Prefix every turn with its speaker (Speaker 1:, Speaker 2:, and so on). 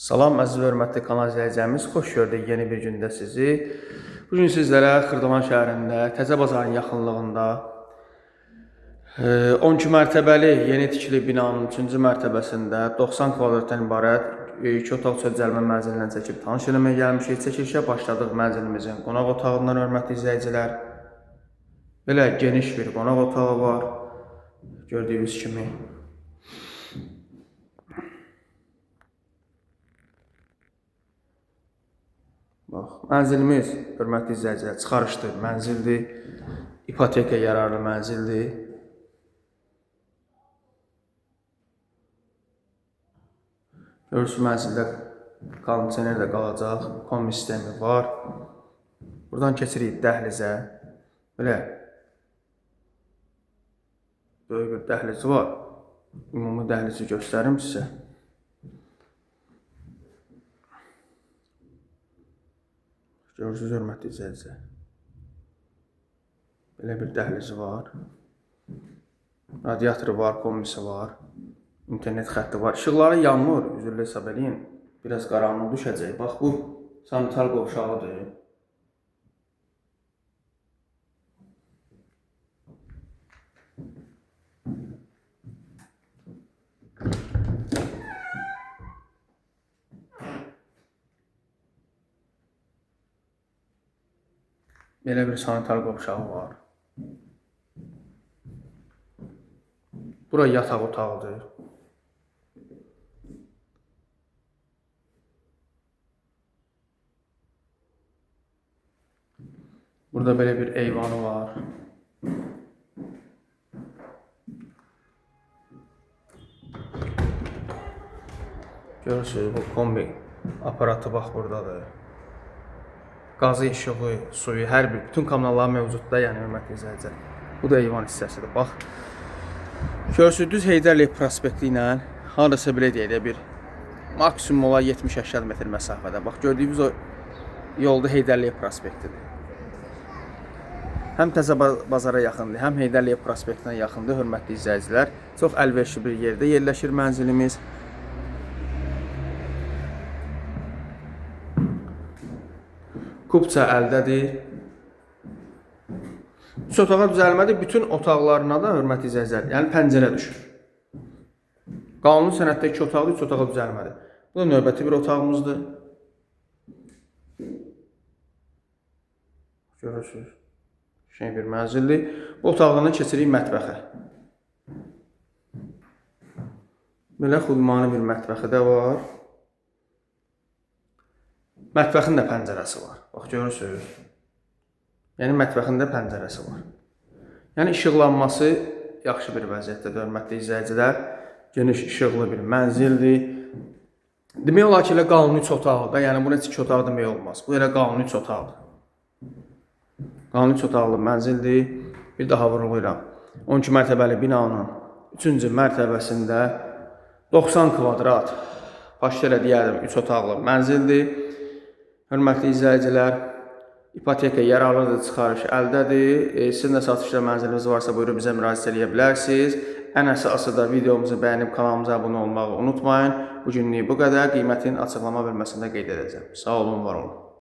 Speaker 1: Salam, əziz və hörmətli kanal izləyicilərimiz, xoş gördük yeni bir gündə sizi. Bugün sizlərə Xırdalan şəhərində, Təzə bazarın yaxınlığında 12 mərtəbəli yeni tikili binanın 3-cü mərtəbəsində 90 kvadratdan ibarət 2 otaq sözcəlmə mənzilindən çəkib tanış eləməyə gəlmişik. Çəkilişə başladıq mənzilimizin qonaq otağından, hörmətli izləyicilər. Belə geniş bir qonaq otağı var, gördüyünüz kimi. Bax, mənzilimiz, hörmətli izləyicilər, çıxarışlı mənzildir, ipoteka yararlı mənzildir. Görürsünüz, mənzildə kondisioner də qalacaq, kombi sistemi var. Buradan keçirik dəhlizə. Belə böyük bir dəhlizi var. Ümumi dəhlizi göstərim sizə. Görürsünüz, hörmətli izləyicilər. Belə bir dəhlizi var. Radiatoru var, kombisi var. İnternet xətti var. İşıqları yanmır, üzrlə hesab edin. Biraz qaranlıq düşəcək. Bax, bu sanitar qovşağıdır. Belə bir sanitar qovşağı var. Bura yataq otağıdır. Burada belə bir eyvanı var. Görürsünüz, bu kombi aparatı bax buradadır. Qazı, işığı, suyu, hər bir, bütün kanallar mövcudda, yəni hörmətli izləyicilər. Bu da eyvan hissəsidir, bax. Görürsünüz, düz Heydərliyev prospekti ilə hardasa belə deyək də bir maksimum olar 70-80 metr məsafədə. Bax, gördüyünüz o yolda Heydərliyev prospektidir. Həm Təzə bazara yaxındır, həm Heydərliyev prospektinə yaxındır, hörmətli izləyicilər. Çox əlverişli bir yerdə yerləşir mənzilimiz. Kubça əldədir. 3 otağa düzəlmədir. Bütün otaqlarına da, hörmətli izləyicilər, yəni pəncərə düşür. Qanuni sənəddə 2 otaqlı, 3 otağa düzəlmədir. Bu da növbəti bir otağımızdır. Görürsünüz, şey bir mənzildir. Bu otaqdan keçirik mətbəxə. Belə xudmani bir mətbəxi də var. Mətbəxin də pəncərəsi var. Bax, görürsünüz. Yəni, mətbəxin də pəncərəsi var. Yəni, işıqlanması yaxşı bir vəziyyətdə, hörmətli izləyicilər. Geniş işıqlı bir mənzildir. Demək olar ki, elə qanuni 3 otaqlı. Yəni, bu neçə 2 otaq demək olmaz. Bu elə qanuni 3 otaqlı. Qanuni 3 otaqlı mənzildir. Bir daha vurğulayıram. 12 mərtəbəli binanın 3-cü mərtəbəsində 90 kvadrat, başqa elə deyərdim, 3 otaqlı mənzildir. Hörmətli izləyicilər, ipoteka yararlıdır, çıxarış əldədir. Sizin də satışda mənziliniz varsa, buyurun bizə müraciət edə bilərsiniz. Ən əsası da videomuzu bəyənib kanalımıza abunə olmağı unutmayın. Bugünlük bu qədər. Qiymətin açıqlama bölməsində qeyd edəcəm. Sağ olun, var olun.